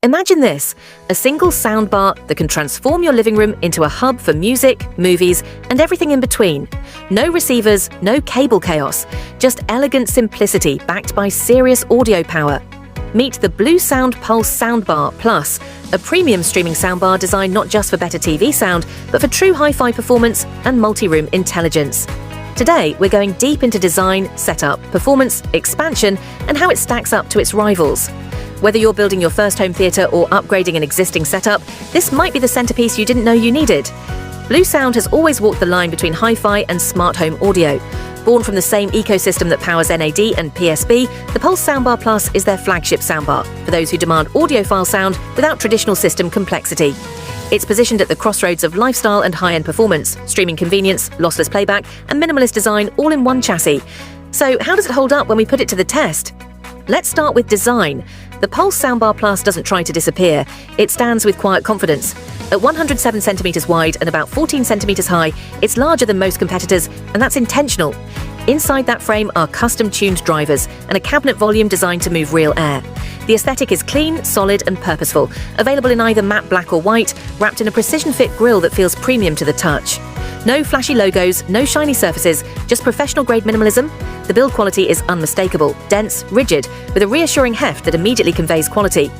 Imagine this, a single soundbar that can transform your living room into a hub for music, movies, and everything in between. No receivers, no cable chaos, just elegant simplicity backed by serious audio power. Meet the Bluesound Pulse Soundbar Plus, a premium streaming soundbar designed not just for better TV sound, but for true hi-fi performance and multi-room intelligence. Today, we're going deep into design, setup, performance, expansion, and how it stacks up to its rivals. Whether you're building your first home theatre or upgrading an existing setup, this might be the centerpiece you didn't know you needed. Bluesound has always walked the line between hi-fi and smart home audio. Born from the same ecosystem that powers NAD and PSB, the Pulse Soundbar Plus is their flagship soundbar for those who demand audiophile sound without traditional system complexity. It's positioned at the crossroads of lifestyle and high-end performance, streaming convenience, lossless playback, and minimalist design all in one chassis. So how does it hold up when we put it to the test? Let's start with design. The Pulse Soundbar Plus doesn't try to disappear. It stands with quiet confidence. At 107 centimeters wide and about 14 centimeters high, it's larger than most competitors, and that's intentional. Inside that frame are custom-tuned drivers and a cabinet volume designed to move real air. The aesthetic is clean, solid, and purposeful, available in either matte black or white, wrapped in a precision-fit grille that feels premium to the touch. No flashy logos, no shiny surfaces, just professional-grade minimalism. The build quality is unmistakable, dense, rigid, with a reassuring heft that immediately conveys quality.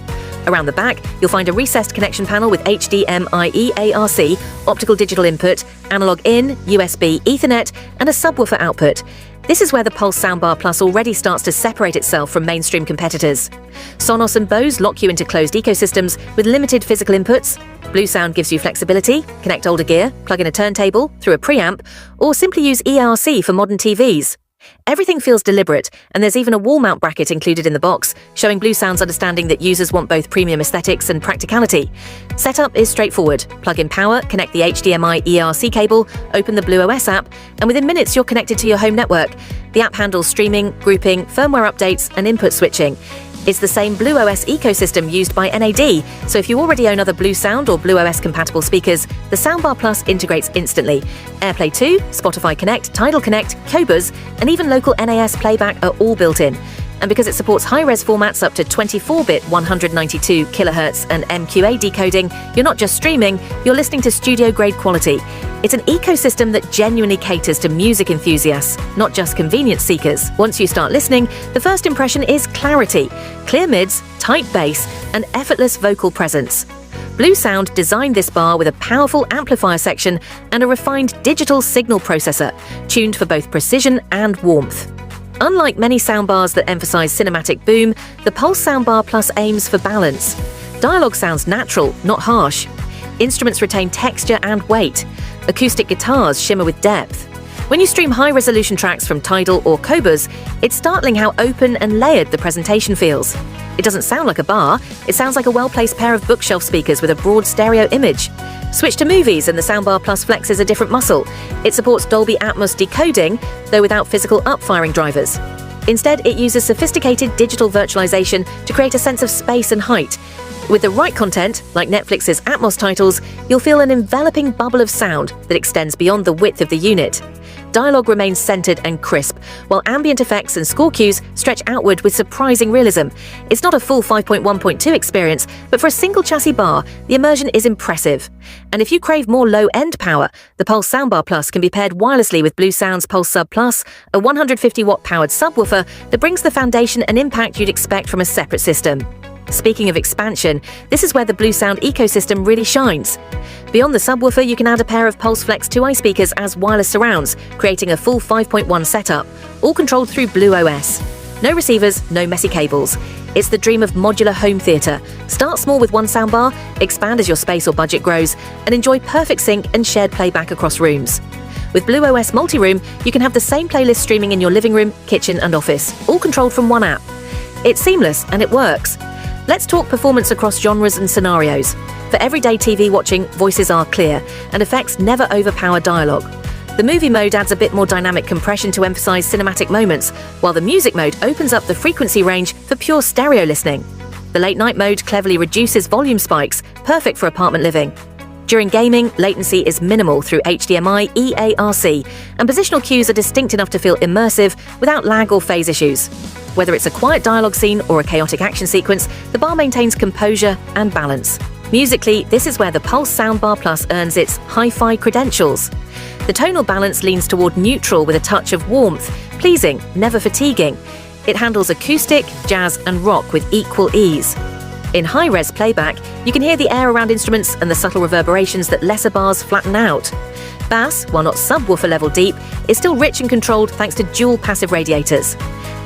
Around the back, you'll find a recessed connection panel with HDMI ARC, optical digital input, analog in, USB, Ethernet, and a subwoofer output. This is where the Pulse Soundbar Plus already starts to separate itself from mainstream competitors. Sonos and Bose lock you into closed ecosystems with limited physical inputs. Bluesound gives you flexibility, connect older gear, plug in a turntable, through a preamp, or simply use ERC for modern TVs. Everything feels deliberate, and there's even a wall mount bracket included in the box, showing Bluesound's understanding that users want both premium aesthetics and practicality. Setup is straightforward. Plug in power, connect the HDMI ERC cable, open the BluOS app, and within minutes you're connected to your home network. The app handles streaming, grouping, firmware updates, and input switching. It's the same BluOS ecosystem used by NAD, so if you already own other Bluesound or BluOS-compatible speakers, the Soundbar Plus integrates instantly. AirPlay 2, Spotify Connect, Tidal Connect, Qobuz, and even local NAS playback are all built in. And because it supports high-res formats up to 24-bit 192 kHz and MQA decoding, you're not just streaming, you're listening to studio-grade quality. It's an ecosystem that genuinely caters to music enthusiasts, not just convenience seekers. Once you start listening, the first impression is clarity, clear mids, tight bass, and effortless vocal presence. Bluesound designed this bar with a powerful amplifier section and a refined digital signal processor, tuned for both precision and warmth. Unlike many soundbars that emphasize cinematic boom, the Pulse Soundbar Plus aims for balance. Dialogue sounds natural, not harsh. Instruments retain texture and weight. Acoustic guitars shimmer with depth. When you stream high-resolution tracks from Tidal or Qobuz, it's startling how open and layered the presentation feels. It doesn't sound like a bar, it sounds like a well-placed pair of bookshelf speakers with a broad stereo image. Switch to movies and the Soundbar Plus flexes a different muscle. It supports Dolby Atmos decoding, though without physical up-firing drivers. Instead, it uses sophisticated digital virtualization to create a sense of space and height. With the right content, like Netflix's Atmos titles, you'll feel an enveloping bubble of sound that extends beyond the width of the unit. Dialogue remains centered and crisp, while ambient effects and score cues stretch outward with surprising realism. It's not a full 5.1.2 experience, but for a single chassis bar, the immersion is impressive. And if you crave more low-end power, the Pulse Soundbar Plus can be paired wirelessly with Bluesound's Pulse Sub Plus, a 150-watt powered subwoofer that brings the foundation and impact you'd expect from a separate system. Speaking of expansion, this is where the Bluesound ecosystem really shines. Beyond the subwoofer, you can add a pair of PulseFlex 2i speakers as wireless surrounds, creating a full 5.1 setup, all controlled through BluOS. No receivers, no messy cables. It's the dream of modular home theatre. Start small with one soundbar, expand as your space or budget grows, and enjoy perfect sync and shared playback across rooms. With BluOS Multi-Room, you can have the same playlist streaming in your living room, kitchen, and office, all controlled from one app. It's seamless and it works. Let's talk performance across genres and scenarios. For everyday TV watching, voices are clear, and effects never overpower dialogue. The movie mode adds a bit more dynamic compression to emphasize cinematic moments, while the music mode opens up the frequency range for pure stereo listening. The late night mode cleverly reduces volume spikes, perfect for apartment living. During gaming, latency is minimal through HDMI EARC, and positional cues are distinct enough to feel immersive without lag or phase issues. Whether it's a quiet dialogue scene or a chaotic action sequence, the bar maintains composure and balance. Musically, this is where the Pulse Soundbar Plus earns its hi-fi credentials. The tonal balance leans toward neutral with a touch of warmth, pleasing, never fatiguing. It handles acoustic, jazz, and rock with equal ease. In high-res playback, you can hear the air around instruments and the subtle reverberations that lesser bars flatten out. Bass, while not subwoofer level deep, is still rich and controlled thanks to dual passive radiators.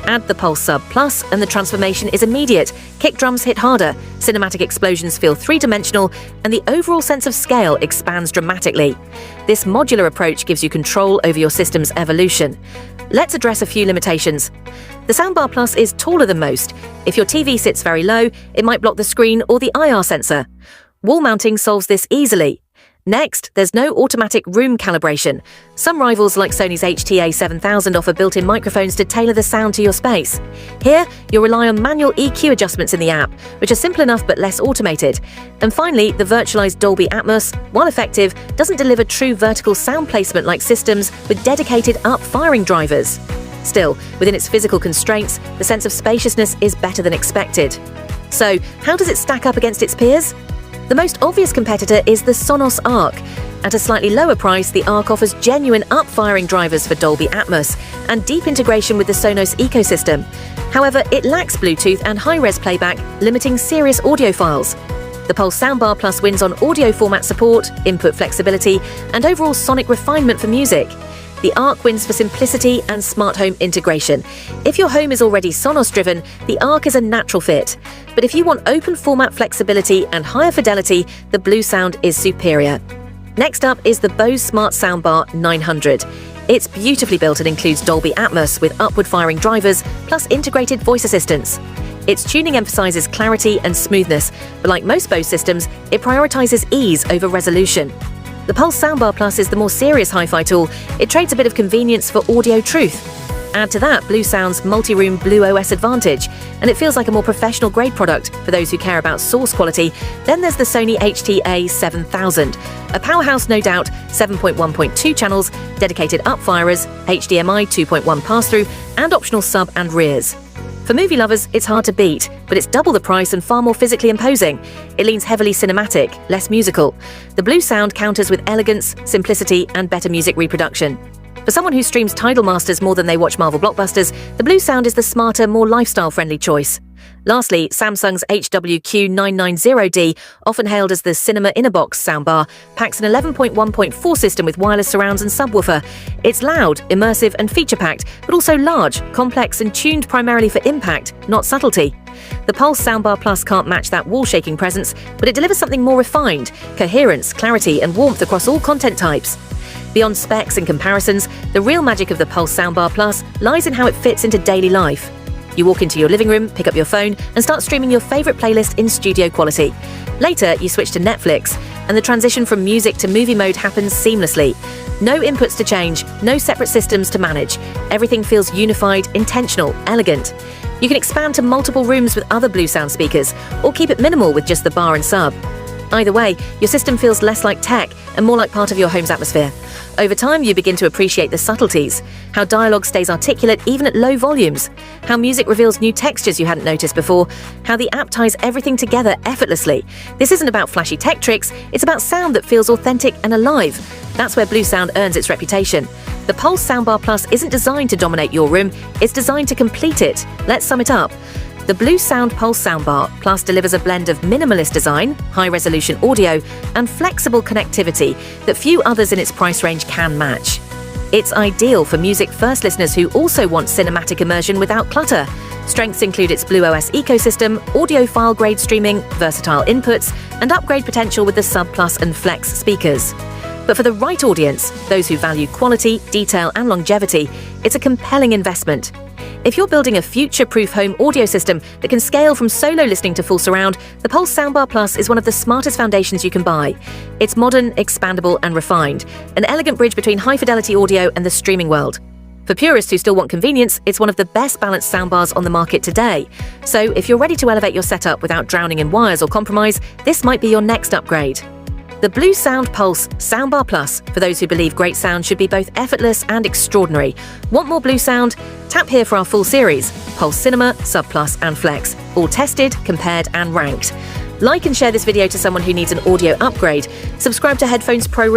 Add the Pulse Sub Plus and the transformation is immediate. Kick drums hit harder, cinematic explosions feel three-dimensional, and the overall sense of scale expands dramatically. This modular approach gives you control over your system's evolution. Let's address a few limitations. The Soundbar Plus is taller than most. If your TV sits very low, it might block the screen or the IR sensor. Wall mounting solves this easily. Next, there's no automatic room calibration. Some rivals like Sony's HT-A7000 offer built-in microphones to tailor the sound to your space. Here, you'll rely on manual EQ adjustments in the app, which are simple enough but less automated. And finally, the virtualized Dolby Atmos, while effective, doesn't deliver true vertical sound placement like systems with dedicated up-firing drivers. Still, within its physical constraints, the sense of spaciousness is better than expected. So, how does it stack up against its peers? The most obvious competitor is the Sonos Arc. At a slightly lower price, the Arc offers genuine up-firing drivers for Dolby Atmos and deep integration with the Sonos ecosystem. However, it lacks Bluetooth and high-res playback, limiting serious audiophiles. The Pulse Soundbar Plus wins on audio format support, input flexibility, and overall sonic refinement for music. The Arc wins for simplicity and smart home integration. If your home is already Sonos-driven, the Arc is a natural fit. But if you want open format flexibility and higher fidelity, the Bluesound is superior. Next up is the Bose Smart Soundbar 900. It's beautifully built and includes Dolby Atmos with upward-firing drivers, plus integrated voice assistants. Its tuning emphasizes clarity and smoothness, but like most Bose systems, it prioritizes ease over resolution. The Pulse Soundbar Plus is the more serious hi-fi tool. It trades a bit of convenience for audio truth. Add to that Bluesound's multi-room BluOS advantage, and it feels like a more professional-grade product for those who care about source quality. Then there's the Sony HT-A7000, a powerhouse no doubt, 7.1.2 channels, dedicated up-firers, HDMI 2.1 pass-through, and optional sub and rears. For movie lovers, it's hard to beat, but it's double the price and far more physically imposing. It leans heavily cinematic, less musical. The Bluesound counters with elegance, simplicity, and better music reproduction. For someone who streams Tidal Masters more than they watch Marvel blockbusters, the Bluesound is the smarter, more lifestyle-friendly choice. Lastly, Samsung's HW-Q990D, often hailed as the cinema inner-box soundbar, packs an 11.1.4 system with wireless surrounds and subwoofer. It's loud, immersive and feature-packed, but also large, complex and tuned primarily for impact, not subtlety. The Pulse Soundbar Plus can't match that wall-shaking presence, but it delivers something more refined, coherence, clarity and warmth across all content types. Beyond specs and comparisons, the real magic of the Pulse Soundbar Plus lies in how it fits into daily life. You walk into your living room, pick up your phone, and start streaming your favorite playlist in studio quality. Later, you switch to Netflix, and the transition from music to movie mode happens seamlessly. No inputs to change, no separate systems to manage. Everything feels unified, intentional, elegant. You can expand to multiple rooms with other Bluesound speakers, or keep it minimal with just the bar and sub. Either way, your system feels less like tech and more like part of your home's atmosphere. Over time, you begin to appreciate the subtleties, how dialogue stays articulate even at low volumes, how music reveals new textures you hadn't noticed before, how the app ties everything together effortlessly. This isn't about flashy tech tricks, it's about sound that feels authentic and alive. That's where Bluesound earns its reputation. The Pulse Soundbar Plus isn't designed to dominate your room, it's designed to complete it. Let's sum it up. The Bluesound Pulse Soundbar Plus delivers a blend of minimalist design, high-resolution audio, and flexible connectivity that few others in its price range can match. It's ideal for music-first listeners who also want cinematic immersion without clutter. Strengths include its BluOS ecosystem, audiophile-grade streaming, versatile inputs, and upgrade potential with the Sub Plus and Flex speakers. But for the right audience, those who value quality, detail, and longevity, it's a compelling investment. If you're building a future-proof home audio system that can scale from solo listening to full surround, the Pulse Soundbar Plus is one of the smartest foundations you can buy. It's modern, expandable, and refined, an elegant bridge between high-fidelity audio and the streaming world. For purists who still want convenience, it's one of the best balanced soundbars on the market today. So if you're ready to elevate your setup without drowning in wires or compromise, this might be your next upgrade. The Bluesound Pulse Soundbar Plus, for those who believe great sound should be both effortless and extraordinary. Want more Blue Sound? Tap here for our full series: Pulse Cinema, Sub Plus and Flex, all tested, compared and ranked. Like and share this video to someone who needs an audio upgrade. Subscribe to Headphones Pro Review.